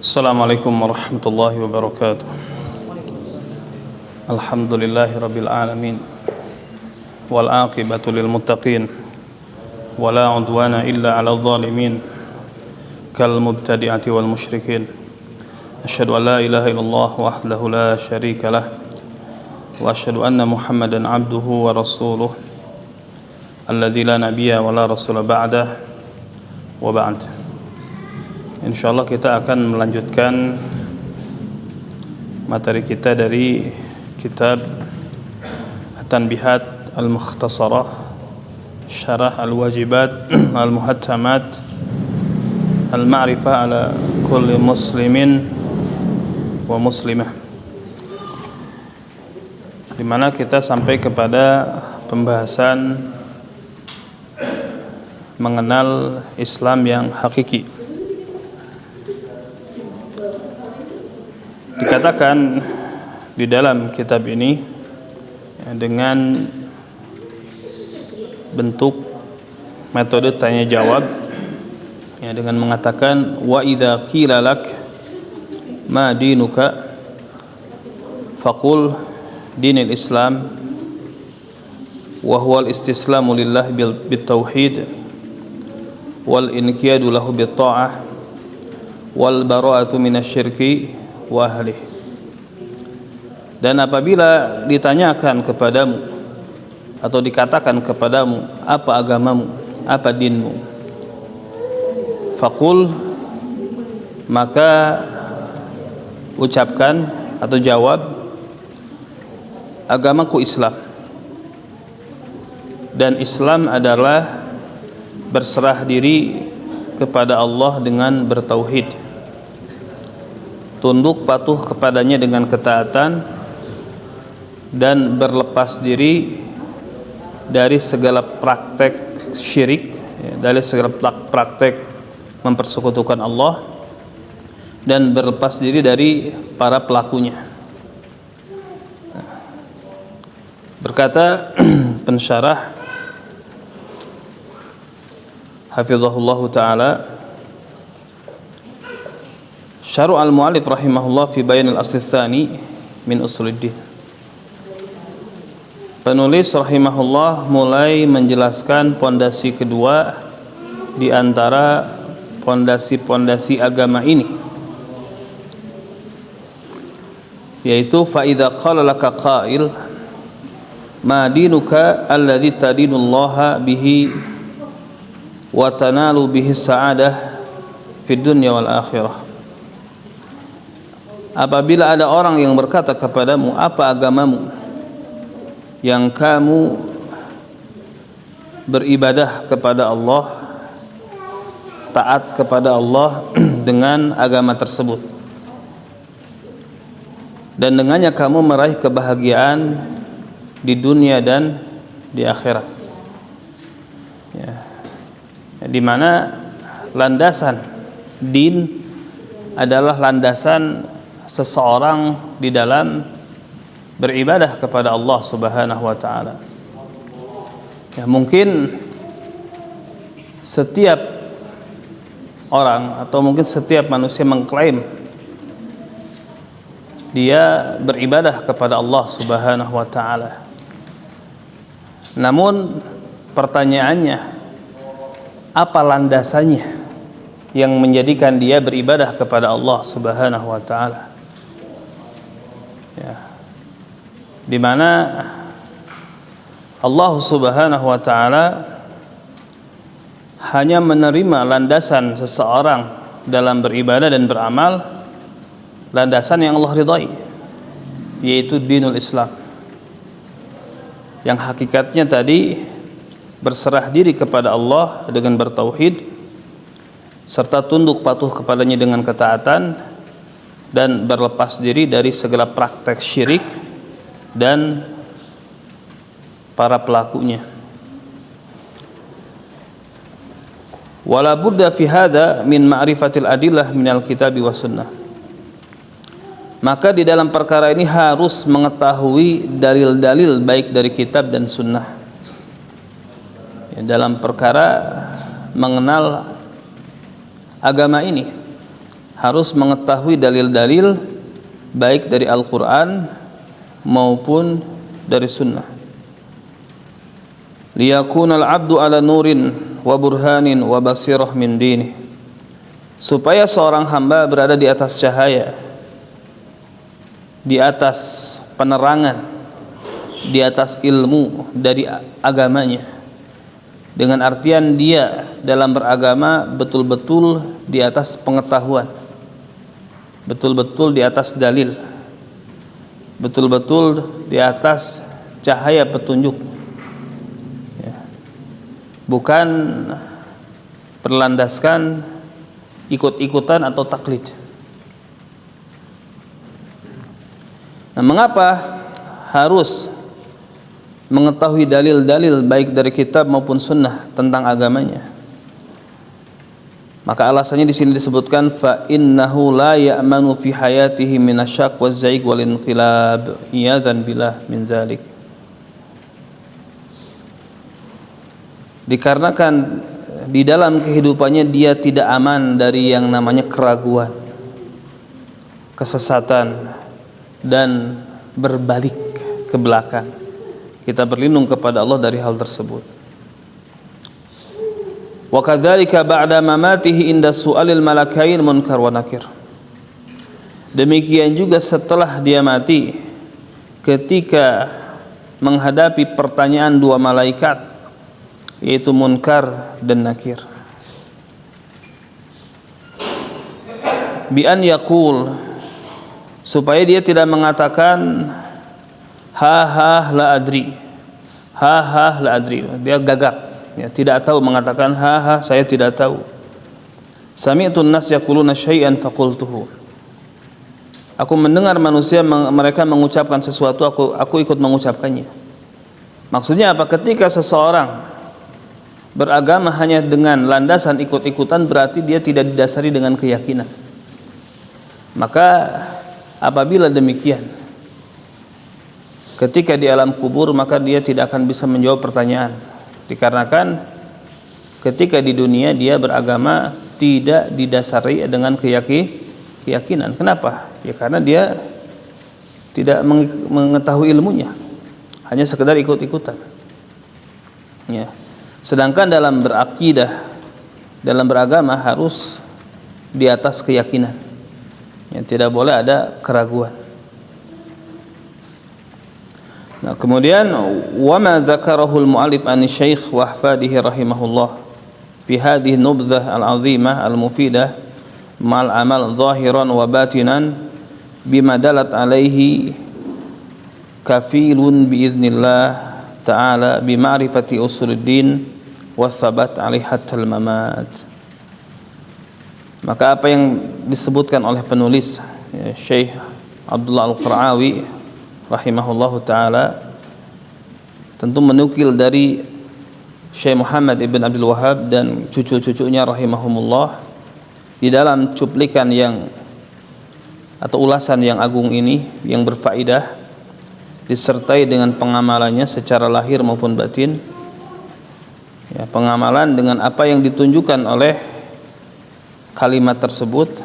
Assalamualaikum warahmatullahi wabarakatuh. Alhamdulillahi rabbil alamin. Wal aqibatu lil muttaqin. Wala udwana illa 'alal zalimin. Kal mubtadi'ati wal musyrikin. Asyhadu an la ilaha illallah wahdahu la syarika lah. Wa asyhadu anna Muhammadan 'abduhu wa rasuluh. Alladzi la nabiyya wa la rasula ba'dah. Wa ba'd. Insyaallah kita akan melanjutkan materi kita dari kitab At-Tanbihat Al-Mukhtasarah Syarah Al-Wajibat Al-Muhattamat Al-Ma'rifah ala kulli muslimin wa muslimah, di mana kita sampai kepada pembahasan mengenal Islam yang hakiki. Dikatakan di dalam kitab ini dengan bentuk metode tanya jawab, dengan mengatakan wa idza qila lak ma dinuka faqul dinul Islam wa huwa al-istislamu lillah bit tauhid wal inqiyadu lahu bit ta'ah wal bara'atu minasyirki wa ahli. Dan apabila ditanyakan kepadamu atau dikatakan kepadamu apa agamamu, apa dinmu, faqul, maka ucapkan atau jawab, agamaku Islam. Dan Islam adalah berserah diri kepada Allah dengan bertauhid, tunduk patuh kepadanya dengan ketaatan, dan berlepas diri dari segala praktek syirik, dari segala praktek mempersekutukan Allah, dan berlepas diri dari para pelakunya. Berkata pensyarah hafizahullahu ta'ala, Syarh al-mu'allif rahimahullah fi bayan al-asli tsani min usuluddin. Penulis rahimahullah mulai menjelaskan pondasi kedua di antara pondasi-pondasi agama ini, yaitu fa idza qala laka qail ma dinuka alladzi tadinullaha bihi wa tanalu bihi sa'adah fid dunya wal akhirah. Apabila ada orang yang berkata kepadamu, apa agamamu yang kamu beribadah kepada Allah, taat kepada Allah dengan agama tersebut, dan dengannya kamu meraih kebahagiaan di dunia dan di akhirat, di mana landasan din adalah landasan seseorang di dalam beribadah kepada Allah Subhanahu wa taala. Mungkin setiap orang atau mungkin setiap manusia mengklaim dia beribadah kepada Allah Subhanahu wa taala. Namun pertanyaannya, apa landasannya yang menjadikan dia beribadah kepada Allah Subhanahu wa taala? Di mana Allah Subhanahu wa taala hanya menerima landasan seseorang dalam beribadah dan beramal, landasan yang Allah ridhai, yaitu dinul Islam, yang hakikatnya tadi berserah diri kepada Allah dengan bertauhid serta tunduk patuh kepadanya dengan ketaatan, dan berlepas diri dari segala praktek syirik dan para pelakunya. Wala budda fi hadza min ma'rifatil adillah minal kitabi was sunnah. Maka di dalam perkara ini harus mengetahui dalil-dalil baik dari kitab dan sunnah. Dalam perkara mengenal agama ini harus mengetahui dalil-dalil baik dari Al-Quran maupun dari Sunnah. Liyakunal abdu ala nurin wa burhanin wa basirah min dini, supaya seorang hamba berada di atas cahaya, di atas penerangan, di atas ilmu dari agamanya. Dengan artian dia dalam beragama betul-betul di atas pengetahuan, betul-betul di atas dalil, betul-betul di atas cahaya petunjuk, ya. Bukan berlandaskan ikut-ikutan atau taklid. Nah, mengapa harus mengetahui dalil-dalil baik dari kitab maupun sunnah tentang agamanya? Maka alasannya di sini disebutkan fa innahu la ya'manu fi hayatihi minasyak waz-zaig wal inqilab, iyadzan billah min zalik. Dikarenakan di dalam kehidupannya dia tidak aman dari yang namanya keraguan, kesesatan, dan berbalik ke belakang. Kita berlindung kepada Allah dari hal tersebut. Wa kadzalika ba'da mamatihi inda su'alil malakain munkar wa nakir. Demikian juga setelah dia mati, ketika menghadapi pertanyaan dua malaikat, yaitu munkar dan nakir. Bi an yaqul, supaya dia tidak mengatakan ha la adri, ha la adri, dia gagap, ya, tidak tahu, mengatakan ha saya tidak tahu. Sami'tun nas yaquluna syai'an faqultuhu, aku mendengar manusia mereka mengucapkan sesuatu, aku ikut mengucapkannya. Maksudnya apa? Ketika seseorang beragama hanya dengan landasan ikut-ikutan, berarti dia tidak didasari dengan keyakinan. Maka apabila demikian, ketika di alam kubur, maka dia tidak akan bisa menjawab pertanyaan, dikarenakan ketika di dunia dia beragama tidak didasari dengan keyakinan. Kenapa? Ya karena dia tidak mengetahui ilmunya, hanya sekedar ikut-ikutan, ya. Sedangkan dalam berakidah, dalam beragama harus di atas keyakinan, ya, tidak boleh ada keraguan. Nah, kemudian wa ma dzakarahu al-mu'allif an Syekh wa ahfadihi rahimahullah fi hadhihi nubdzah al-'azimah al-mufidah mal amal zahiran wa batinan bima dalat alaihi kafilun bi iznillah ta'ala bi ma'rifati usuluddin wa thabat 'alaihi hatta al-mamat. Maka apa yang disebutkan oleh penulis, ya, Syekh Abdullah Al-Qara'awi rahimahullahu ta'ala, tentu menukil dari Syekh Muhammad ibn Abdul Wahhab dan cucu-cucunya rahimahumullah di dalam cuplikan yang atau ulasan yang agung ini, yang berfaedah, disertai dengan pengamalannya secara lahir maupun batin, ya, pengamalan dengan apa yang ditunjukkan oleh kalimat tersebut,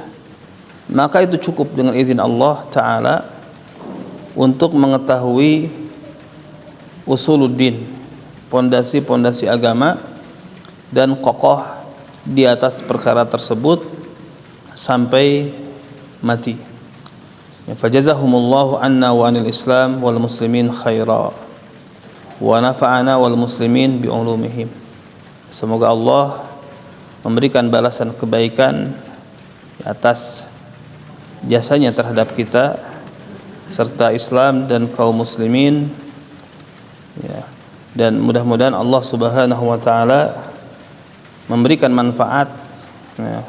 maka itu cukup dengan izin Allah Ta'ala untuk mengetahui usuluddin, pondasi-pondasi agama, dan kokoh di atas perkara tersebut sampai mati. Ya, fajazahumullahu anna wa anil Islam wal muslimin khaira wa nafa'ana wal muslimin bi ulumihim. Semoga Allah memberikan balasan kebaikan atas jasanya terhadap kita serta Islam dan kaum muslimin, ya. Dan mudah-mudahan Allah Subhanahu wa taala memberikan manfaat, ya,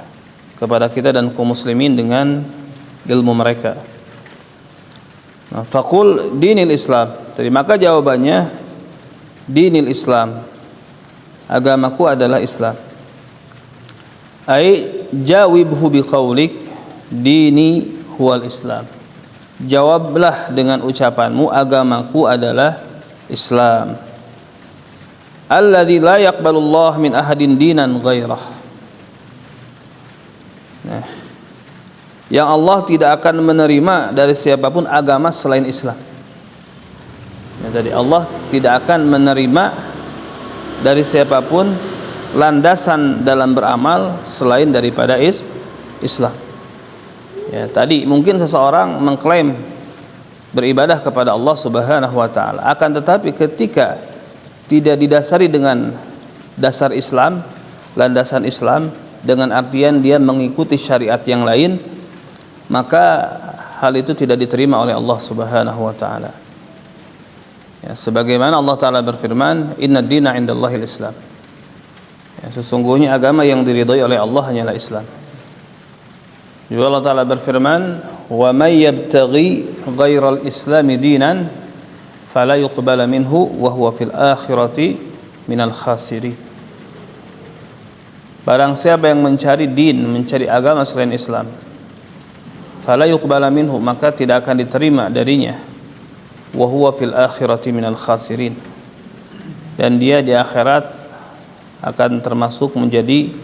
kepada kita dan kaum muslimin dengan ilmu mereka. Nah, faqul dinil Islam. Jadi maka jawabannya dinil Islam, agamaku adalah Islam. Ai jawibhu biqaulik dini huwal Islam. Jawablah dengan ucapanmu, agamaku adalah Islam. Alladzi la yaqbalullah min ahadin dinan ghairah. Nah, yang Allah tidak akan menerima dari siapapun agama selain Islam. Ya, jadi Allah tidak akan menerima dari siapapun landasan dalam beramal selain daripada Islam. Ya, tadi mungkin seseorang mengklaim beribadah kepada Allah Subhanahu wa taala, akan tetapi ketika tidak didasari dengan dasar Islam, landasan Islam, dengan artian dia mengikuti syariat yang lain, maka hal itu tidak diterima oleh Allah Subhanahu wa taala. Ya, sebagaimana Allah taala berfirman, "Inna dina 'indallahil Islam." Ya, sesungguhnya agama yang diridhai oleh Allah hanyalah Islam. Juga Allah taala berfirman, "Wa may yabtaghi ghairal islami dinan fala yuqbala minhu wa huwa fil akhirati minal khasirin." Barang siapa yang mencari din, mencari agama selain Islam, fala yuqbala minhu, maka tidak akan diterima darinya, wa huwa fil akhirati minal khasirin, dan dia di akhirat akan termasuk menjadi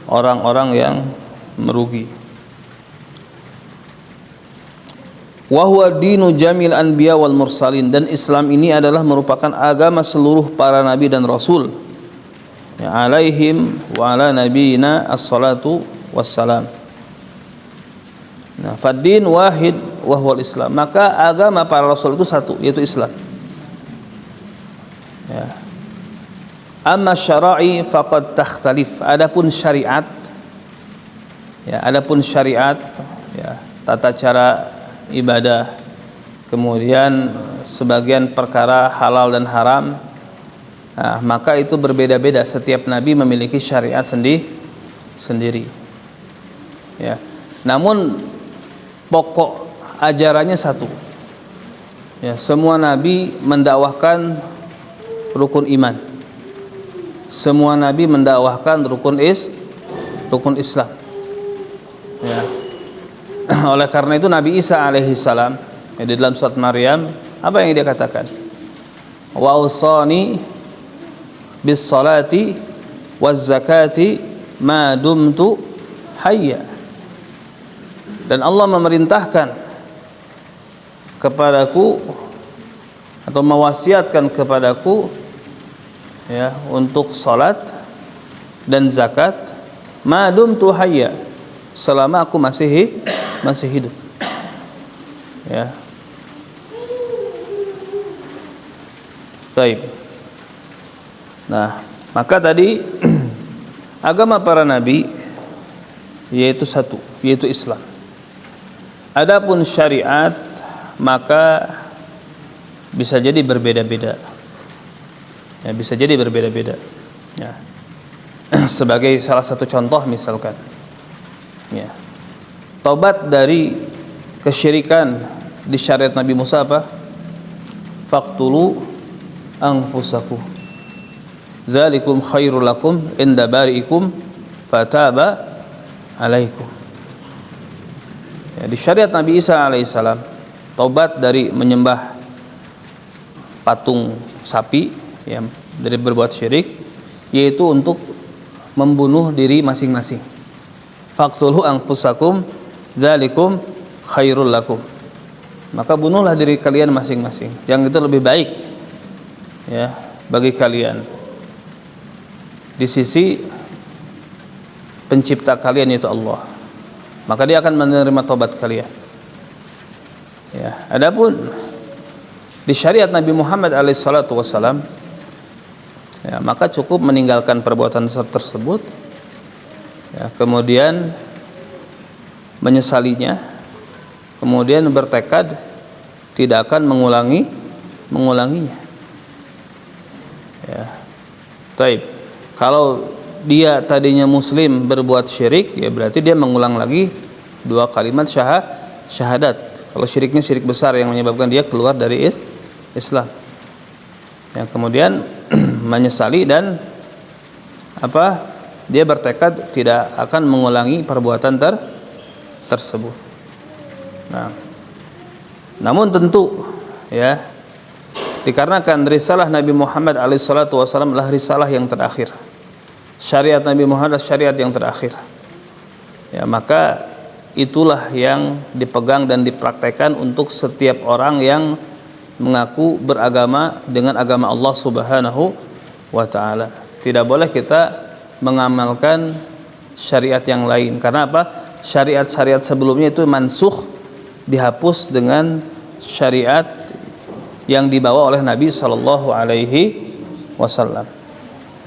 orang-orang yang merugi. Wa huwa dinu jamil anbiya wal mursalin, dan Islam ini adalah merupakan agama seluruh para nabi dan rasul, ya, alaihim wa ala nabiyina as-salatu wassalam. Nah, fad-din wahid wa huwal Islam, maka agama para rasul itu satu, yaitu Islam. Ya. Amma syara'i faqad takhtalif, adapun syariat, ya, adapun syariat, ya, tata cara ibadah, kemudian sebagian perkara halal dan haram, nah, maka itu berbeda-beda. Setiap nabi memiliki syariat sendiri. Ya. Namun pokok ajarannya satu. Ya, semua nabi mendakwahkan rukun iman. Semua nabi mendakwahkan rukun Islam. Ya. Oleh karena itu Nabi Isa alaihissalam, ya, di dalam surat Maryam, apa yang dia katakan? Wa usani bis salati waz zakati ma dumtu hayya. Dan Allah memerintahkan kepadaku atau mewasiatkan kepadaku, ya, untuk salat dan zakat ma dumtu hayya, selama aku masih hidup. Ya. Baik. Nah, maka tadi agama para nabi yaitu satu, yaitu Islam. Adapun syariat maka bisa jadi berbeda-beda. Ya, bisa jadi berbeda-beda. Ya. Sebagai salah satu contoh misalkan, ya, taubat dari kesyirikan di syariat Nabi Musa apa? Faqtulu anfusakum zalikum khairul lakum inda bari'ikum fataba alaikum. Ya, di syariat Nabi Isa alaihissalam, taubat dari menyembah patung sapi, ya, dari berbuat syirik, yaitu untuk membunuh diri masing-masing. Faqtulu anfusakum zalikum khairul lakum, maka bunuhlah diri kalian masing-masing, yang itu lebih baik, ya, bagi kalian di sisi pencipta kalian, yaitu Allah, maka dia akan menerima taubat kalian. Ya, adapun di syariat Nabi Muhammad alaihissalatu wassalam, ya, maka cukup meninggalkan perbuatan tersebut, ya, kemudian menyesalinya, kemudian bertekad tidak akan mengulanginya. Ya. Taib. Kalau dia tadinya muslim berbuat syirik, ya berarti dia mengulang lagi dua kalimat syahadat. Kalau syiriknya syirik besar yang menyebabkan dia keluar dari Islam. Ya, kemudian menyesali dan dia bertekad tidak akan mengulangi perbuatan tersebut. Nah, namun tentu, ya, dikarenakan risalah Nabi Muhammad alaihissalatu wassalam adalah risalah yang terakhir, syariat Nabi Muhammad adalah syariat yang terakhir, ya, maka itulah yang dipegang dan dipraktekkan untuk setiap orang yang mengaku beragama dengan agama Allah Subhanahu wa taala. Tidak boleh kita mengamalkan syariat yang lain. Karena apa? Syariat-syariat sebelumnya itu mansukh, dihapus dengan syariat yang dibawa oleh Nabi sallallahu alaihi wasallam.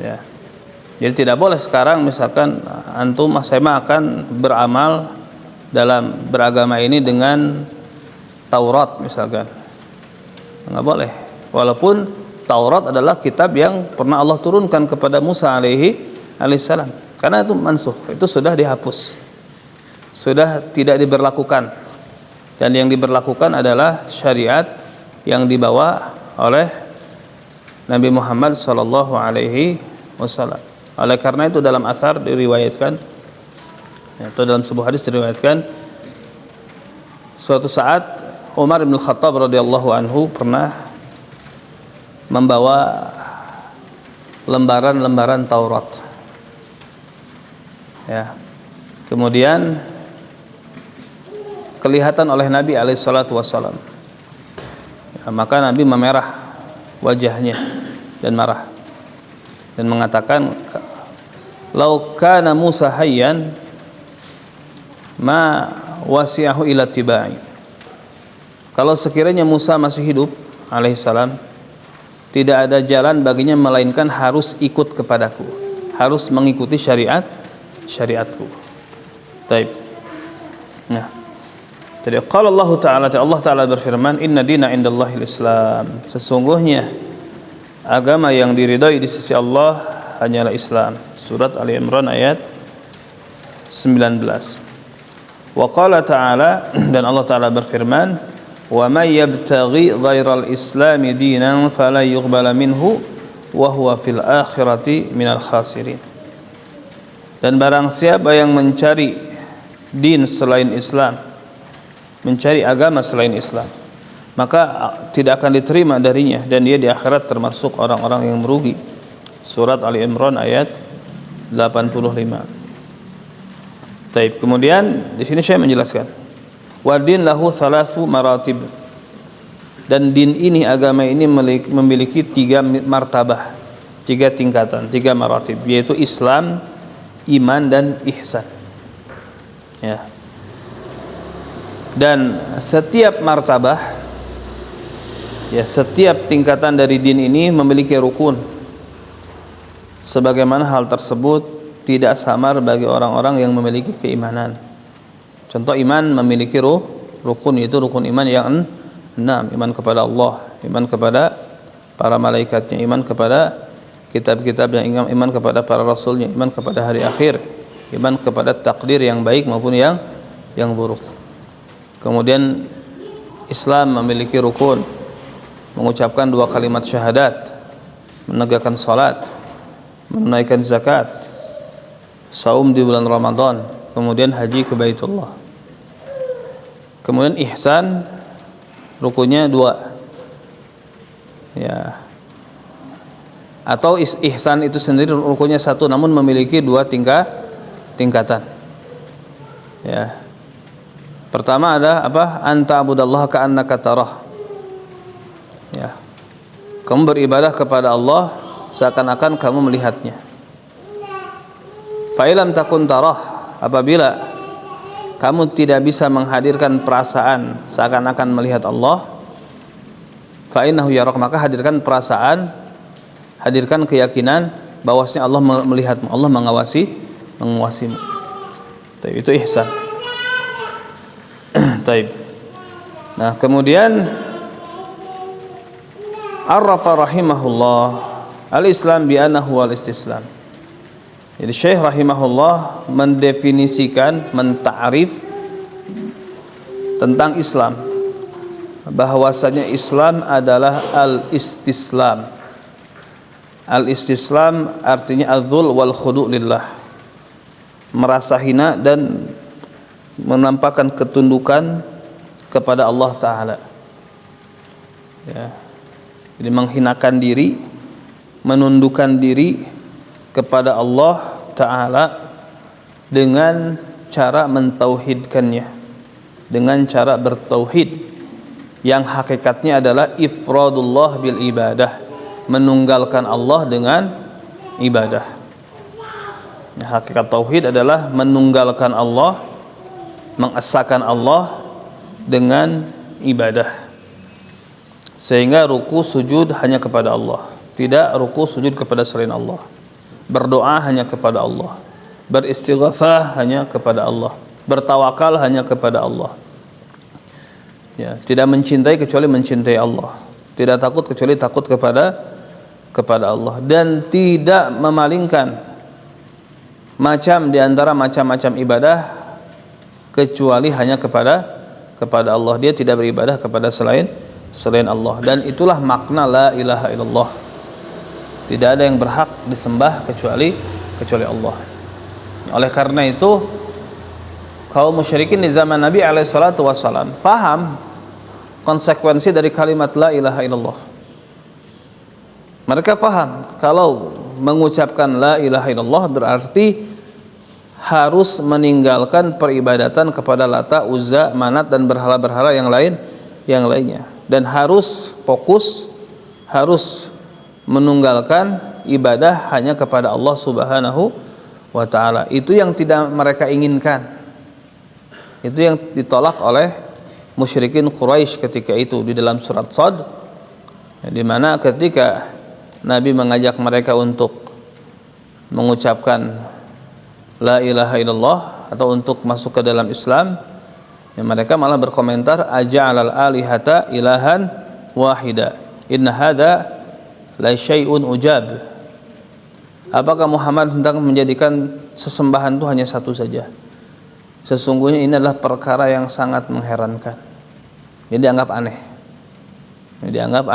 Ya. Jadi tidak boleh sekarang misalkan antum saya akan beramal dalam beragama ini dengan Taurat misalkan. Enggak boleh. Walaupun Taurat adalah kitab yang pernah Allah turunkan kepada Musa alaihissalam. Karena itu mansukh, itu sudah dihapus. Sudah tidak diberlakukan. Dan yang diberlakukan adalah syariat yang dibawa oleh Nabi Muhammad sallallahu alaihi wasallam. Oleh karena itu dalam asar diriwayatkan, atau dalam sebuah hadis diriwayatkan, suatu saat Umar bin Khattab radhiyallahu anhu pernah membawa lembaran-lembaran Taurat. Ya. Kemudian kelihatan oleh Nabi alaihi salatu wasallam. Ya, maka Nabi memerah wajahnya dan marah dan mengatakan, "Lau kana Musa hayyan ma wasi'ahu ila tibai." Kalau sekiranya Musa masih hidup alaihissalam, tidak ada jalan baginya melainkan harus ikut kepadaku, harus mengikuti syariatku. Taib. Nah, jadi qala Allah Ta'ala berfirman, "Inna dina indallahil Islam." Sesungguhnya agama yang diridhai di sisi Allah hanyalah Islam. Surat Ali Imran ayat 19. Wa qala ta'ala, dan Allah Ta'ala berfirman, "Wa may yabtaghi ghairal islami dinan fala yuqbala minhu wa huwa fil akhirati minal khasirin." Dan barang siapa yang mencari din selain Islam, mencari agama selain Islam, maka tidak akan diterima darinya dan dia di akhirat termasuk orang-orang yang merugi. Surat Ali Imran ayat 85. Taib. Kemudian di sini saya menjelaskan, wa din lahu thalathu maratib. Dan din ini, agama ini memiliki 3 martabah, 3 tingkatan, 3 maratib, yaitu Islam, iman dan ihsan. Ya. Dan setiap martabah, ya, setiap tingkatan dari din ini memiliki rukun. Sebagaimana hal tersebut tidak samar bagi orang-orang yang memiliki keimanan. Contoh, iman memiliki rukun, yaitu rukun iman yang 6. Iman kepada Allah, iman kepada para malaikatnya, iman kepada kitab-kitabnya, iman kepada para rasulnya, iman kepada hari akhir, iman kepada takdir yang baik maupun yang buruk. Kemudian Islam memiliki rukun, mengucapkan 2 kalimat syahadat, menegakkan salat, menunaikan zakat, saum di bulan Ramadan, kemudian haji ke Baitullah. Kemudian ihsan, rukunnya 2. Ya. Atau ihsan itu sendiri rukunnya 1 namun memiliki 2 tingkatan. Ya. Pertama ada apa? Anta abudallaha ka'annaka tarah. Ya. Kamu beribadah kepada Allah seakan-akan kamu melihatnya. Fa ilam takun tarah, apabila kamu tidak bisa menghadirkan perasaan seakan-akan melihat Allah, fa innahu yarak, maka hadirkan perasaan, hadirkan keyakinan bahwasanya Allah melihatmu, Allah mengawasimu. Itu ihsan. Taib. Nah, kemudian arrafa rahimahullah al-Islam bi annahu al-istislam. Jadi Syekh rahimahullah mendefinisikan, menta'rif tentang Islam, bahwasanya Islam adalah al-istislam. Al-istislam artinya az-zul wal khudu' lillah, merasa hina dan menampakkan ketundukan kepada Allah Ta'ala. Ya. Jadi menghinakan diri, menundukkan diri kepada Allah Ta'ala dengan cara mentauhidkannya, dengan cara bertauhid yang hakikatnya adalah ifradullah bil ibadah, menunggalkan Allah dengan ibadah. Hakikat tauhid adalah menunggalkan Allah, mengesahkan Allah dengan ibadah, sehingga ruku sujud hanya kepada Allah, tidak ruku sujud kepada selain Allah, berdoa hanya kepada Allah, beristighatsah hanya kepada Allah, bertawakal hanya kepada Allah. Ya, tidak mencintai kecuali mencintai Allah, tidak takut kecuali takut kepada Allah, dan tidak memalingkan macam di antara macam-macam ibadah kecuali hanya kepada Allah. Dia tidak beribadah kepada selain Allah, dan itulah makna la ilaha illallah. Tidak ada yang berhak disembah kecuali Allah. Oleh karena itu kaum musyrikin di zaman Nabi alaihissalatu wassalam paham konsekuensi dari kalimat la ilaha illallah. Mereka paham kalau mengucapkan la ilaha illallah berarti harus meninggalkan peribadatan kepada Lata, Uzza, Manat dan berhala-berhala yang lainnya, dan harus fokus, harus menunggalkan ibadah hanya kepada Allah Subhanahu wa taala. Itu yang tidak mereka inginkan. Itu yang ditolak oleh musyrikin Quraisy ketika itu di dalam surat Shad, di mana ketika Nabi mengajak mereka untuk mengucapkan la ilaha illallah atau untuk masuk ke dalam Islam, ya, mereka malah berkomentar aja'alal alihata ilahan wahida inna hadza la syai'un ujab. Apakah Muhammad hendak menjadikan sesembahan itu hanya satu saja? Sesungguhnya ini adalah perkara yang sangat mengherankan. Ini dianggap aneh. Ini dianggap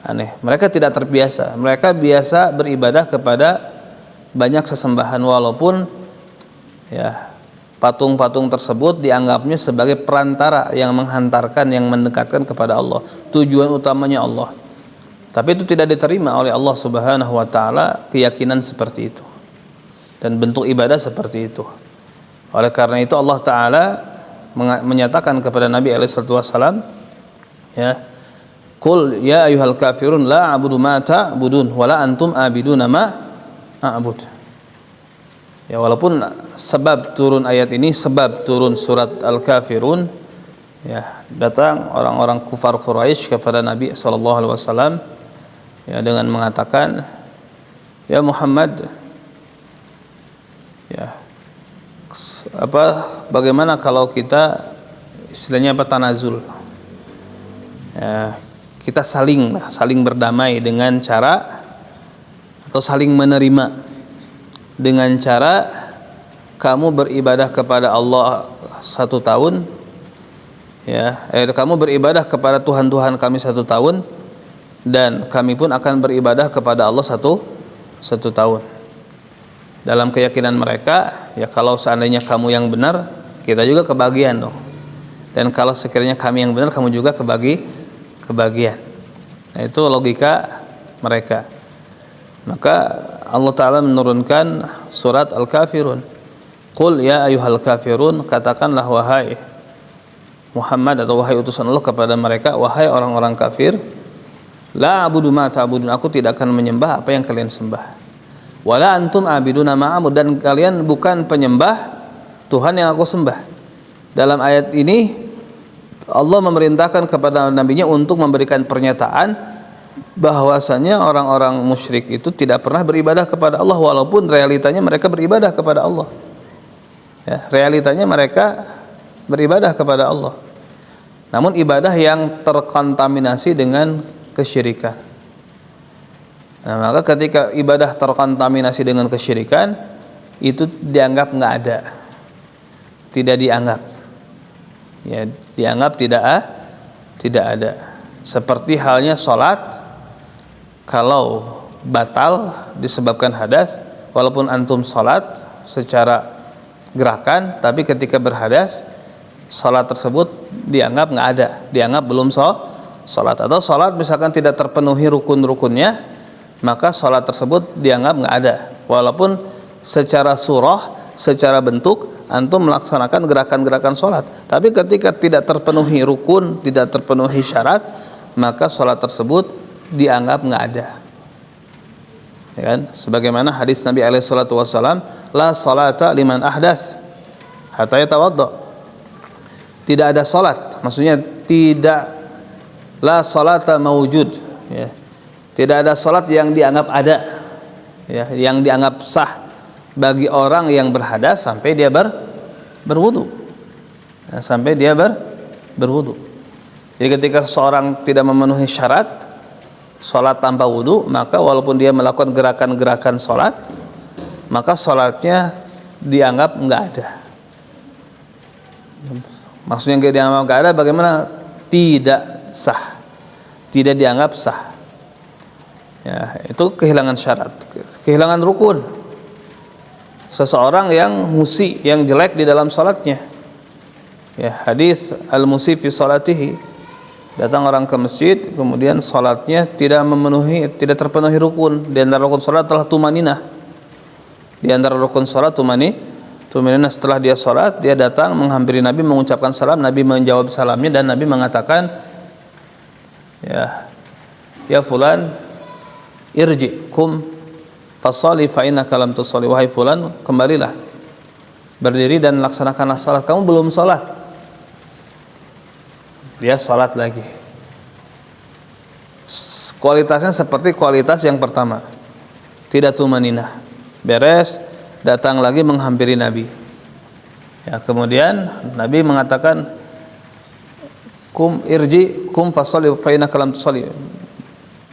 aneh. Mereka tidak terbiasa. Mereka biasa beribadah kepada banyak sesembahan, walaupun ya patung-patung tersebut dianggapnya sebagai perantara yang menghantarkan, yang mendekatkan kepada Allah. Tujuan utamanya Allah. Tapi itu tidak diterima oleh Allah Subhanahu wa taala, keyakinan seperti itu dan bentuk ibadah seperti itu. Oleh karena itu Allah taala menyatakan kepada Nabi alaihi wasallam, ya, qul ya ayyuhal kafirun la a'budu ma ta'budun wala antum a'biduna ma a'bud. Ya, walaupun sebab turun ayat ini, sebab turun surat Al-Kafirun, ya, datang orang-orang kufar Quraisy kepada Nabi sallallahu alaihi wasallam, ya, dengan mengatakan, ya Muhammad, ya, bagaimana kalau kita istilahnya tanazul, ya, kita saling berdamai dengan cara, atau saling menerima dengan cara kamu beribadah kepada Allah 1 tahun, ya, kamu beribadah kepada Tuhan kami 1 tahun, dan kami pun akan beribadah kepada Allah satu tahun. Dalam keyakinan mereka, ya, kalau seandainya kamu yang benar, kita juga kebagian dong. Dan kalau sekiranya kami yang benar, kamu juga kebagian. Nah, itu logika mereka. Maka Allah Ta'ala menurunkan surat Al-Kafirun. Qul ya ayyuhal kafirun, katakanlah wahai Muhammad atau wahai utusan Allah kepada mereka, wahai orang-orang kafir, la a'budu ma ta'budun, aku tidak akan menyembah apa yang kalian sembah. Wala antum a'biduna ma a'bud, dan kalian bukan penyembah Tuhan yang aku sembah. Dalam ayat ini Allah memerintahkan kepada nabinya untuk memberikan pernyataan bahwasanya orang-orang musyrik itu tidak pernah beribadah kepada Allah, walaupun realitanya mereka beribadah kepada Allah. Ya, realitanya mereka beribadah kepada Allah, namun ibadah yang terkontaminasi dengan kesyirikan. Nah, maka ketika ibadah terkontaminasi dengan kesyirikan, itu dianggap nggak ada, tidak dianggap, ya, dianggap tidak ada. Seperti halnya sholat, kalau batal disebabkan hadas, walaupun antum sholat secara gerakan, tapi ketika berhadas, sholat tersebut dianggap nggak ada, dianggap belum sholat. Atau sholat misalkan tidak terpenuhi rukun-rukunnya, maka sholat tersebut dianggap nggak ada, walaupun secara surah, secara bentuk antum melaksanakan gerakan-gerakan sholat. Tapi ketika tidak terpenuhi rukun, tidak terpenuhi syarat, maka sholat tersebut dianggap nggak ada. Ya kan? Sebagaimana hadis Nabi SAW, la salata liman ahdath hatta yatawadda. Tidak ada sholat, maksudnya tidak, la salata mawujud, ya. Tidak ada sholat yang dianggap ada, ya, yang dianggap sah bagi orang yang berhadas sampai dia berwudu, ya, sampai dia berwudu. Jadi ketika seseorang tidak memenuhi syarat sholat tanpa wudu, maka walaupun dia melakukan gerakan-gerakan sholat, maka sholatnya dianggap nggak ada. Maksudnya dianggap nggak ada, bagaimana? Tidak sah, tidak dianggap sah. Ya, itu kehilangan syarat, kehilangan rukun. Seseorang yang musi, yang jelek di dalam sholatnya. Ya, hadis al-musi fi sholatihi, datang orang ke masjid, kemudian sholatnya tidak terpenuhi rukun. Di antara rukun sholat adalah tumaninah. Di antara rukun sholat tumaninah. Setelah dia sholat, dia datang menghampiri Nabi, mengucapkan salam. Nabi menjawab salamnya dan Nabi mengatakan, ya fulan, irji kum fasali fa innaka lam tusalli. Wahai fulan, kembalilah, berdiri dan laksanakanlah sholat, kamu belum sholat. Dia sholat lagi. Kualitasnya seperti kualitas yang pertama, tidak tumaninah. Beres, datang lagi menghampiri Nabi. Ya, kemudian Nabi mengatakan, kum irji kum fasali fa innaka lam tusalli.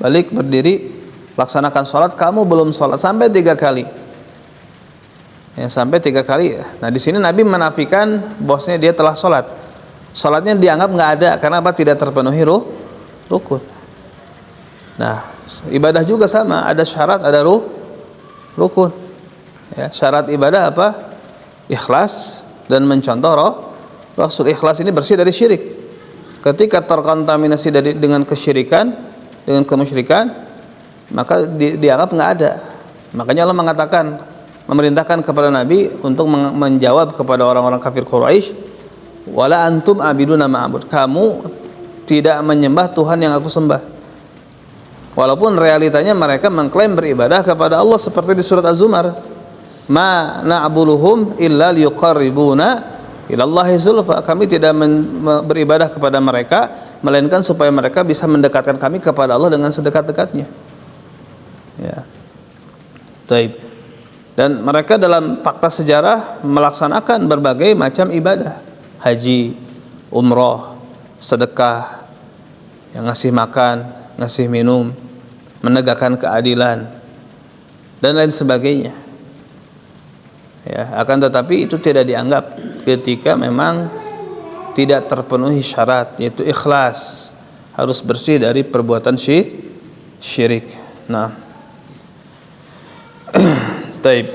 Balik, berdiri, laksanakan sholat, kamu belum sholat, sampai 3 kali. Ya, sampai 3 kali. Nah, di sini Nabi menafikan bahwasanya dia telah sholat. Sholatnya dianggap nggak ada, karena apa? Tidak terpenuhi rukun. Nah, ibadah juga sama, ada syarat, ada rukun. Ya, syarat ibadah apa? Ikhlas dan mencontoh Rasul. Ikhlas ini bersih dari syirik. Ketika terkontaminasi dengan kesyirikan, dengan kemusyrikan, maka dianggap nggak ada. Makanya Allah mengatakan, memerintahkan kepada Nabi untuk menjawab kepada orang-orang kafir Quraisy, wala antum abiduna ma'bud, kamu tidak menyembah Tuhan yang aku sembah. Walaupun realitanya mereka mengklaim beribadah kepada Allah, seperti di surat Az-Zumar, ma na'buluhum illa liyuqarribuna ilallahi zulfa, kami tidak beribadah kepada mereka melainkan supaya mereka bisa mendekatkan kami kepada Allah dengan sedekat-dekatnya. Ya. Taib. Dan mereka dalam fakta sejarah melaksanakan berbagai macam ibadah, haji, umroh, sedekah, yang ngasih makan, ngasih minum, menegakkan keadilan, dan lain sebagainya. Ya, akan tetapi itu tidak dianggap ketika memang tidak terpenuhi syarat, yaitu ikhlas, harus bersih dari perbuatan syirik. Nah, taib.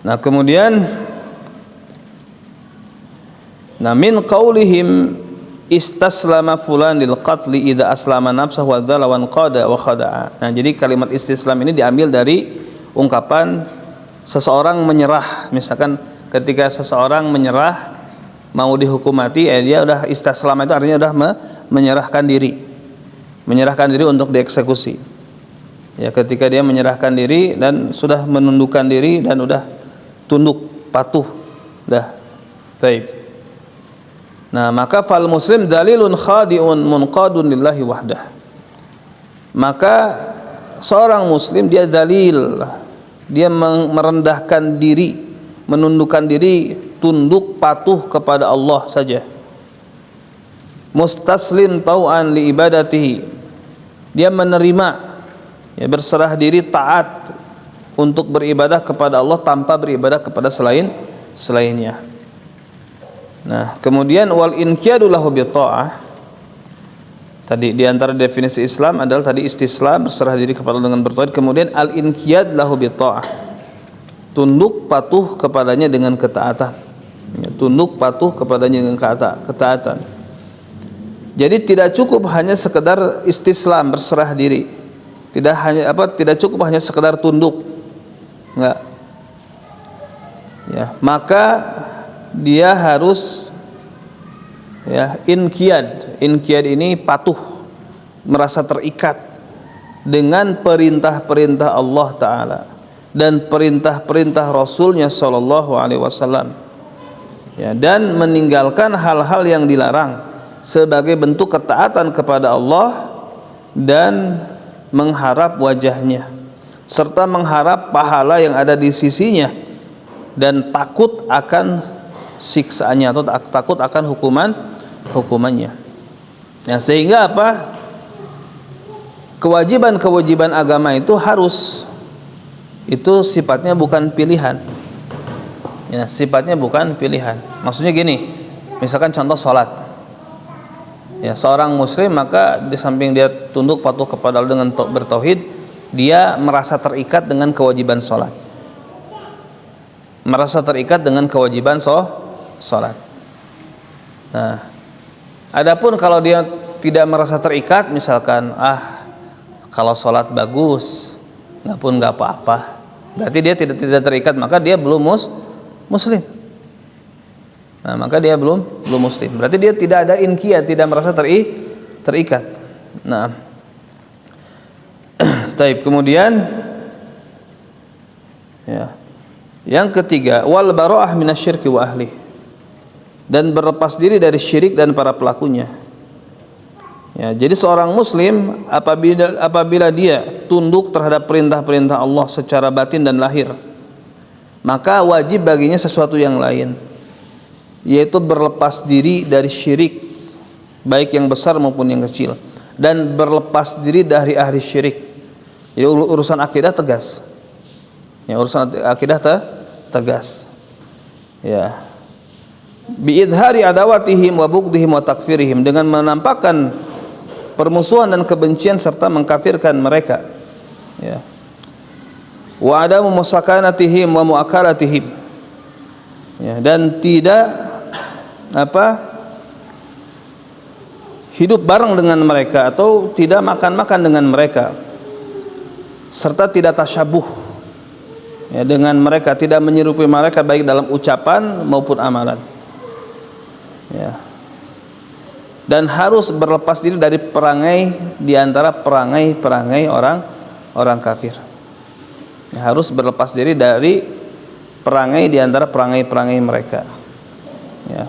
Nah, kemudian, min qaulihim istaslama fulan lil qatli idza aslama nafsahu wa dzala wa qada wa khada'a. Nah, jadi kalimat istislam ini diambil dari ungkapan seseorang menyerah. Misalkan ketika seseorang menyerah mau dihukum mati, dia udah istaslam, itu artinya udah menyerahkan diri untuk dieksekusi. Ya, ketika dia menyerahkan diri dan sudah menundukkan diri dan udah tunduk patuh, dah. Taib. Nah, maka fal muslim dzalilun khadi'un munqadun lillahi wahdah. Maka seorang muslim dia dzalil, dia merendahkan diri, menundukkan diri, tunduk patuh kepada Allah saja. Mustaslim tau'an li ibadatihi, dia menerima, ya, berserah diri, taat untuk beribadah kepada Allah tanpa beribadah kepada selainnya. Nah, kemudian wal inqiyadu lahu bi ta'ah. Tadi di antara definisi Islam adalah tadi istislam, berserah diri kepada Allah dengan bertauhid. Kemudian al-inqiyad lahu bi ta'ah, tunduk patuh kepadanya dengan ketaatan. Ya, tunduk patuh kepadanya dengan ketaatan. Jadi tidak cukup hanya sekedar istislam, berserah diri. Tidak cukup hanya sekedar tunduk. Enggak. ya, maka dia harus ya inqiyad. Inqiyad ini patuh, merasa terikat dengan perintah-perintah Allah Ta'ala dan perintah-perintah Rasulnya Sallallahu Alaihi Wasallam, ya, dan meninggalkan hal-hal yang dilarang sebagai bentuk ketaatan kepada Allah dan mengharap wajahnya, serta mengharap pahala yang ada di sisinya dan takut akan siksaannya atau takut akan hukumannya. Nah, sehingga apa? Kewajiban-kewajiban agama itu sifatnya bukan pilihan. Ya, sifatnya bukan pilihan. Maksudnya gini, misalkan contoh salat. Ya, seorang muslim maka di samping dia tunduk patuh kepada Allah dengan bertauhid, dia merasa terikat dengan kewajiban salat. Merasa terikat dengan kewajiban salat. Nah, adapun kalau dia tidak merasa terikat, misalkan kalau salat bagus, nggak apa-apa, berarti dia tidak terikat, maka dia belum muslim. Nah, maka dia belum muslim. Berarti dia tidak ada inqiyad, tidak merasa terikat. Nah, taib. Kemudian ya, yang ketiga, wal bara'ah minasyirki wa ahli, dan berlepas diri dari syirik dan para pelakunya. Ya, jadi seorang muslim apabila dia tunduk terhadap perintah-perintah Allah secara batin dan lahir, maka wajib baginya sesuatu yang lain, yaitu berlepas diri dari syirik, baik yang besar maupun yang kecil, dan berlepas diri dari ahli syirik. Jadi urusan akidah tegas. Ya, urusan akidah tegas. Ya. Biizhari adawatihim wa bughdihim wa takfirihim, dengan menampakkan permusuhan dan kebencian serta mengkafirkan mereka. Ya. Wa adamu musakanatihim wa muakalatihim. Ya, dan tidak hidup bareng dengan mereka atau tidak makan-makan dengan mereka, serta tidak tasyabuh ya dengan mereka, tidak menyerupai mereka baik dalam ucapan maupun amalan. Ya. Dan harus berlepas diri dari perangai di antara perangai orang kafir. Ya, harus berlepas diri dari perangai di antara perangai mereka. Ya.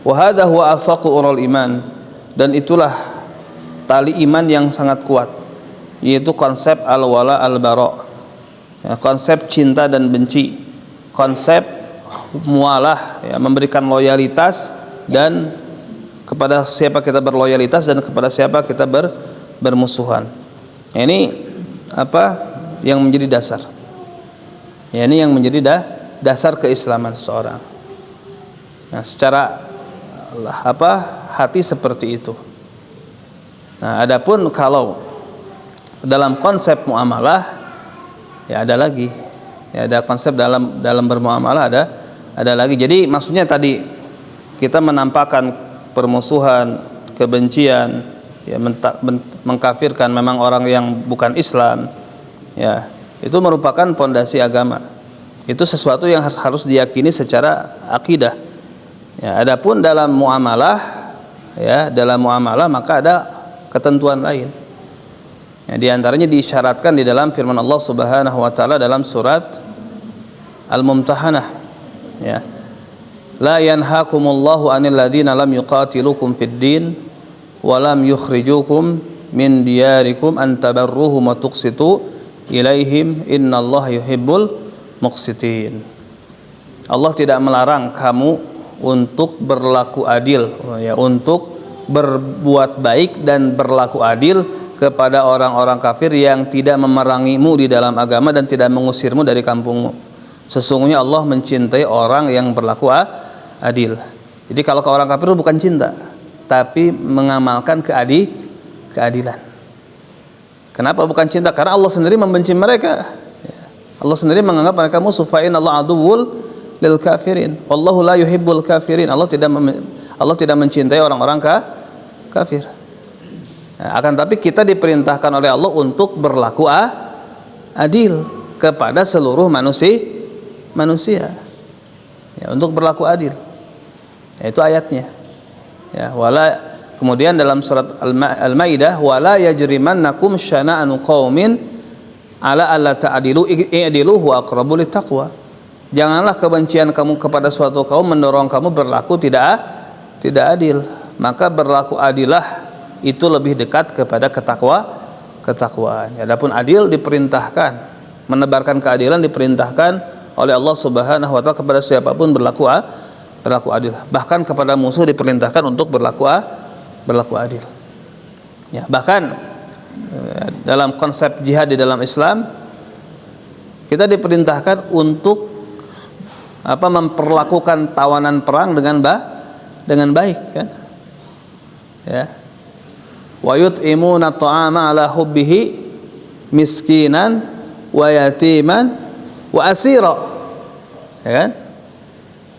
Wa hadha huwa athaqu urul iman, dan itulah tali iman yang sangat kuat, yaitu konsep al-wala al-bara, ya, konsep cinta dan benci, konsep mualah, ya, memberikan loyalitas, dan kepada siapa kita berloyalitas dan kepada siapa kita bermusuhan. Ya, ini yang menjadi dasar. Ya, ini yang menjadi dasar keislaman seseorang. Nah, secara hati seperti itu. Nah, adapun kalau dalam konsep muamalah, ya ada lagi. Ya, ada konsep dalam bermuamalah ada lagi. Jadi maksudnya tadi kita menampakkan permusuhan, kebencian, ya, mengkafirkan memang orang yang bukan Islam, ya, itu merupakan pondasi agama. Itu sesuatu yang harus diyakini secara akidah. Ya, adapun dalam muamalah, maka ada ketentuan lain. Ya, di antaranya diisyaratkan di dalam firman Allah Subhanahu wa taala dalam surat Al-Mumtahanah, ya. La yanhakumullahu 'anil ladzina lam yuqatilukum fid din wa lam yukhrijukum min diyarikum an tabarruhum wa tuqsitu ilaihim innallaha yuhibbul muqsitin. Allah tidak melarang kamu untuk berlaku adil, ya, untuk berbuat baik dan berlaku adil kepada orang-orang kafir yang tidak memerangimu di dalam agama dan tidak mengusirmu dari kampungmu. Sesungguhnya Allah mencintai orang yang berlaku adil. Jadi kalau ke orang kafir itu bukan cinta, tapi mengamalkan keadilan. Kenapa bukan cinta? Karena Allah sendiri membenci mereka. Allah sendiri menganggap mereka musuh. Fa inna Allah aduwwul lil kafirin wallahu la yuhibbul kafirin. Allah tidak mencintai orang-orang kafir. Nah, akan tapi kita diperintahkan oleh Allah untuk berlaku adil kepada seluruh manusia. Ya, untuk berlaku adil. Ya, itu ayatnya. Ya, kemudian dalam surat Al-Maidah, wala yajrimannakum syana'anu qaumin ala alla ta'dilu i'dilu huwa aqrabu littaqwa. Janganlah kebencian kamu kepada suatu kaum mendorong kamu berlaku tidak adil. Maka berlaku adillah itu lebih dekat kepada ketakwaan. Adapun adil diperintahkan, menebarkan keadilan diperintahkan oleh Allah Subhanahu wa taala kepada siapapun berlaku adil. Bahkan kepada musuh diperintahkan untuk berlaku adil. Ya, bahkan dalam konsep jihad di dalam Islam kita diperintahkan untuk memperlakukan tawanan perang dengan baik, kan? Ya. Wa yut'imuna ta'ama ala hubbihi miskinan wa yatiman wa asira. Ya kan?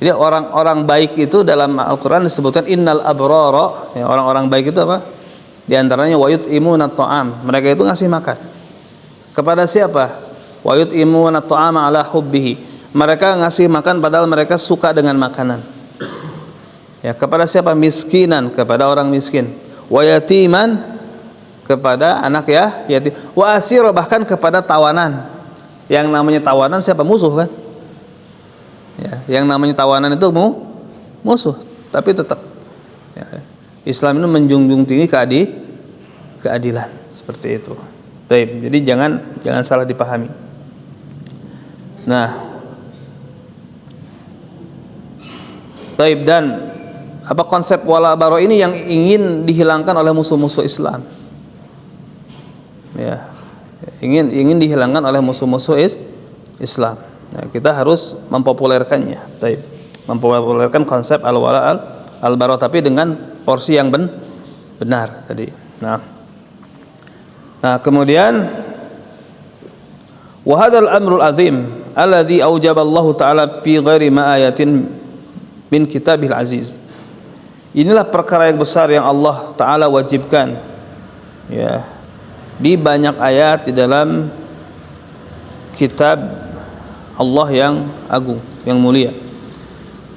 Jadi orang-orang baik itu dalam Al-Qur'an disebutkan innal abrara, ya, orang-orang baik itu apa? Di antaranya wa yut'imuna ta'am, mereka itu ngasih makan. Kepada siapa? Wa yut'imuna ta'ama ala hubbihi. Mereka ngasih makan padahal mereka suka dengan makanan. Ya, kepada siapa? Miskinan, kepada orang miskin. Wa yatiman, kepada anak yatim. Wa asira, bahkan kepada tawanan. Yang namanya tawanan siapa? Musuh, kan? Ya, yang namanya tawanan itu musuh, tapi tetap ya, Islam itu menjunjung tinggi keadilan seperti itu. Baik, jadi jangan salah dipahami. Nah, baik, dan apa konsep wala bara ini yang ingin dihilangkan oleh musuh-musuh Islam. Ya, ingin dihilangkan oleh musuh-musuh Islam. Nah, kita harus mempopulerkannya. Baik, mempopulerkan konsep al-wala al-bara tapi dengan porsi yang benar tadi. Nah, kemudian wa hadzal amrul azim alladzi aujaballahu ta'ala fi ghairi ma ayatin min kitabil aziz. Inilah perkara yang besar yang Allah Ta'ala wajibkan, ya, di banyak ayat di dalam kitab Allah yang agung, yang mulia,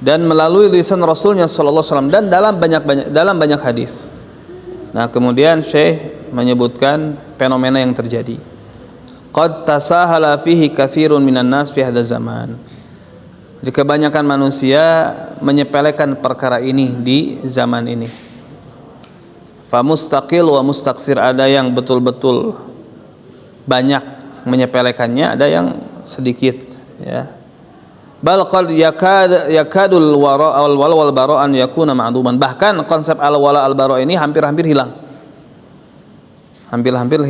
dan melalui lisan Rasulnya Sallallahu Alaihi Wasallam, dan dalam banyak hadis. Nah, kemudian Syekh menyebutkan fenomena yang terjadi. Qad tasahala fihi katsirun minan nas fi hadzal zaman. Jadi kebanyakan manusia menyepelekan perkara ini di zaman ini. Fa mustaqil wa mustaqsir, ada yang betul-betul banyak menyepelekannya, ada yang sedikit, ya. Bal qad yakadul wara wal bara'an yakuna ma'duman. Bahkan konsep al wala al bara ini hampir-hampir hilang. Hampir-hampir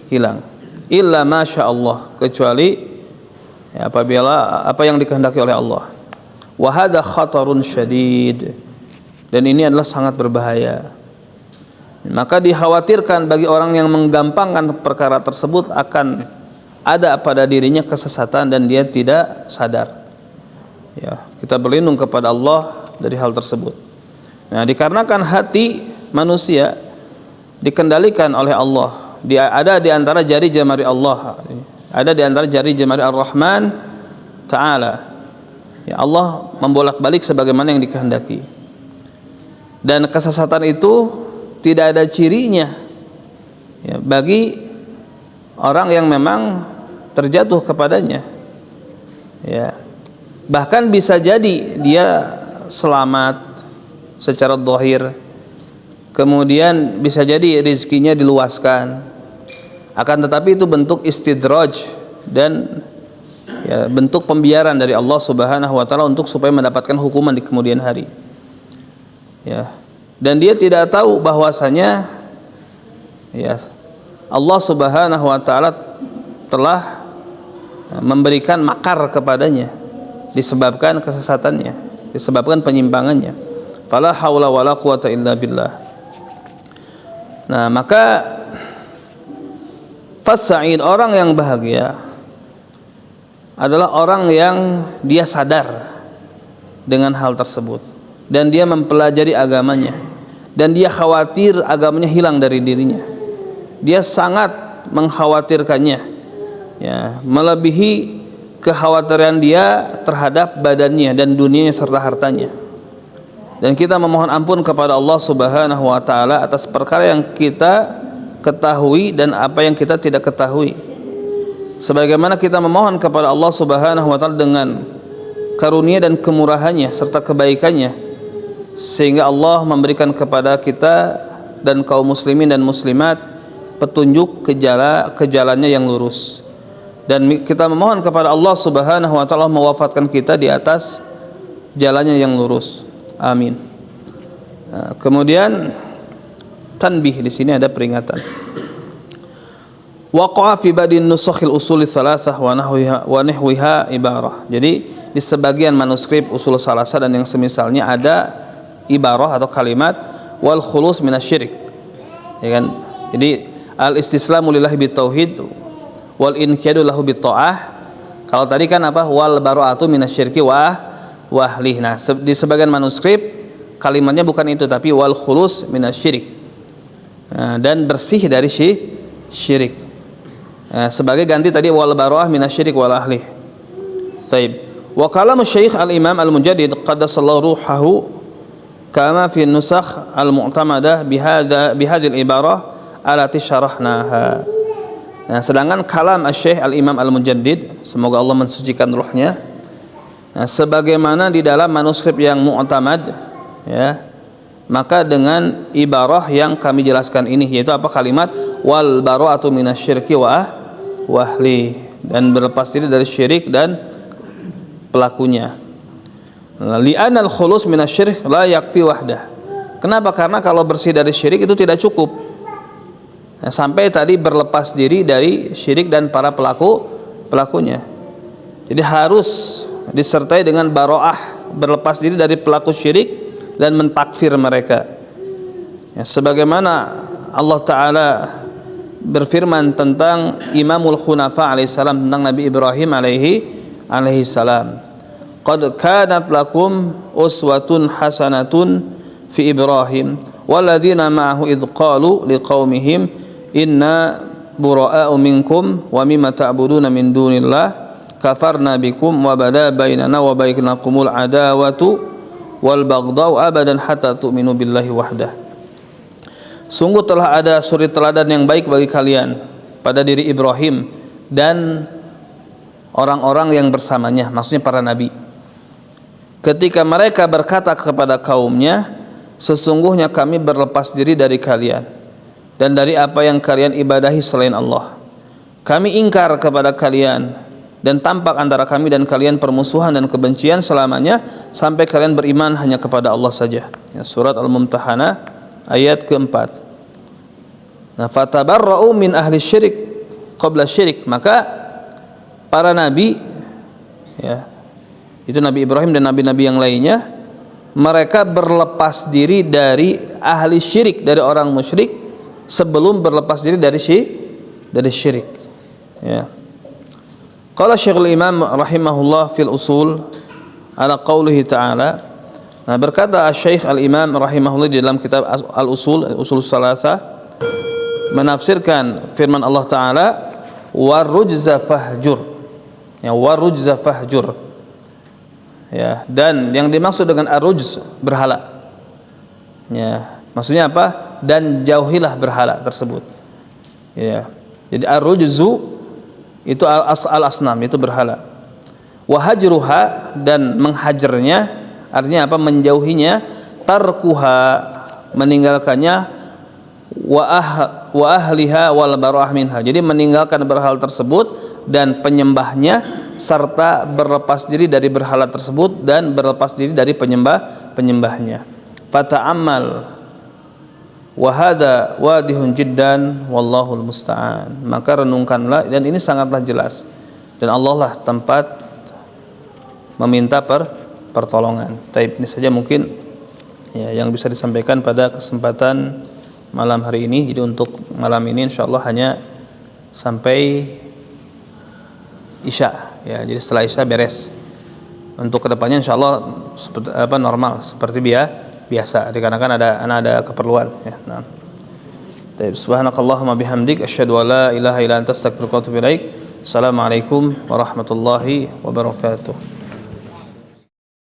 hilang. Illa masya Allah, kecuali ya, apabila apa yang dikehendaki oleh Allah. Wa hadza khatarun syadid, dan ini adalah sangat berbahaya. Maka dikhawatirkan bagi orang yang menggampangkan perkara tersebut akan ada pada dirinya kesesatan dan dia tidak sadar. Ya, kita berlindung kepada Allah dari hal tersebut. Nah, dikarenakan hati manusia dikendalikan oleh Allah, ada di antara jari jemari Allah, ada di antara jari jemari Ar-Rahman Ta'ala. Ya, Allah membolak-balik sebagaimana yang dikehendaki. Dan kesesatan itu tidak ada cirinya, ya, bagi orang yang memang terjatuh kepadanya. Ya, bahkan bisa jadi dia selamat secara zahir, kemudian bisa jadi rezekinya diluaskan, akan tetapi itu bentuk istidraj dan ya, bentuk pembiaran dari Allah Subhanahu wa taala untuk supaya mendapatkan hukuman di kemudian hari. Ya. Dan dia tidak tahu bahwasanya ya, Allah Subhanahu wa taala telah memberikan makar kepadanya disebabkan kesesatannya, disebabkan penyimpangannya. Fala haula wala quwata illa billah. Nah, maka fasa'id, orang yang bahagia adalah orang yang dia sadar dengan hal tersebut dan dia mempelajari agamanya dan dia khawatir agamanya hilang dari dirinya. Dia sangat mengkhawatirkannya, ya, melebihi kekhawatiran dia terhadap badannya dan dunianya serta hartanya. Dan kita memohon ampun kepada Allah Subhanahu wa taala atas perkara yang kita ketahui dan apa yang kita tidak ketahui. Sebagaimana kita memohon kepada Allah Subhanahu wa taala dengan karunia dan kemurahannya serta kebaikannya, sehingga Allah memberikan kepada kita dan kaum muslimin dan muslimat petunjuk ke jalannya yang lurus. Dan kita memohon kepada Allah Subhanahu wa taala mewafatkan kita di atas jalannya yang lurus. Amin. Kemudian tanbih, di sini ada peringatan. Waqa'a fi badin nusakhil usul salasah wa nahwiha ibarah. Jadi di sebagian manuskrip usul salasah dan yang semisalnya ada ibarah atau kalimat wal khulus minasyirik. Ya kan? Jadi al istislamu lillahi bitauhid wal inqiyadu lahu bitta'ah. Kalau tadi kan apa? Wal bara'atu minasyirki wa ahlihi. Nah, di sebagian manuskrip kalimatnya bukan itu tapi wal khulus minasyirik. Dan bersih dari syirik. Sebagai ganti tadi wal bara'ah minasyirik wal ahlihi. Taib. Wa kalamu Syekh al-Imam al-Mujaddid qaddasallahu ruhahu kama fi nusakh al-mu'tamadah bihadhil ibarah alati syarahnaha. Nah, sedangkan kalam Syekh al-Imam al-Mujaddid, semoga Allah mensucikan ruhnya, nah, sebagaimana di dalam manuskrip yang mu'tamad, ya, maka dengan ibarah yang kami jelaskan ini, yaitu apa? Kalimat wal bara'atu minasyirki wa ahli, dan berlepas diri dari syirik dan pelakunya. Li'anna al-khulus minasyirik la yakfi wahdah. Kenapa? Karena kalau bersih dari syirik itu tidak cukup. Nah, sampai tadi berlepas diri dari syirik dan para pelakunya. Jadi harus disertai dengan baro'ah, berlepas diri dari pelaku syirik dan mentakfir mereka. Ya, sebagaimana Allah Ta'ala berfirman tentang Imamul Khunafa alaihissalam, tentang Nabi Ibrahim alaihi salam. Qad kanat lakum uswatun hasanatun fi Ibrahim walladzina ma'ahu idh qalu liqaumihim inna bura'a'u minkum wa mimma ta'buduna min dunillah kafarna bikum wa bada bainana wa bainakumul adawatu wal baghdau abadan hatta tu'minu billahi wahdah. Sungguh telah ada suri teladan yang baik bagi kalian pada diri Ibrahim dan orang-orang yang bersamanya, maksudnya para nabi. Ketika mereka berkata kepada kaumnya, sesungguhnya kami berlepas diri dari kalian dan dari apa yang kalian ibadahi selain Allah. Kami ingkar kepada kalian dan tampak antara kami dan kalian permusuhan dan kebencian selamanya sampai kalian beriman hanya kepada Allah saja. Ya, surat Al-Mumtahanah ayat keempat. Nah, fatabarra'u min ahli syirik qabla syirik. Maka para nabi, ya, itu Nabi Ibrahim dan nabi-nabi yang lainnya, mereka berlepas diri dari ahli syirik, dari orang musyrik sebelum berlepas diri dari syirik. Ya. Qala Syekhul Imam rahimahullah fil usul ala qaulihi ta'ala. Nah, berkata Syekh al-Imam rahimahullah di dalam kitab al-usul salasa, menafsirkan firman Allah Ta'ala, warujza fahjur. Ya, warujza fahjur. Ya, dan yang dimaksud dengan arujz, berhala. Ya, maksudnya apa? Dan jauhilah berhala tersebut. Ya. Jadi arujzu itu al-asnam, itu berhala. Wahajruha, dan menghajarnya, artinya apa? Menjauhinya. Tarkuha, meninggalkannya. Wa ahliha wal bara'ah minha. Jadi meninggalkan berhala tersebut dan penyembahnya, serta berlepas diri dari berhala tersebut dan berlepas diri dari penyembahnya. Fata'ammal wa hadza wadihun jiddan wallahul musta'an. Maka renungkanlah, dan ini sangatlah jelas, dan Allah lah tempat meminta pertolongan. Taib, ini saja mungkin ya yang bisa disampaikan pada kesempatan malam hari ini. Jadi untuk malam ini insyaallah hanya sampai Isya, ya, jadi setelah Isya beres. Untuk kedepannya insyaallah normal seperti biasa, dikarenakan ada keperluan. Ya, nah. Subhanakallahumma bihamdik asyhadu an la ilaha illa anta astaghfiruka wa atubu ilaik. Assalamualaikum warahmatullahi wabarakatuh.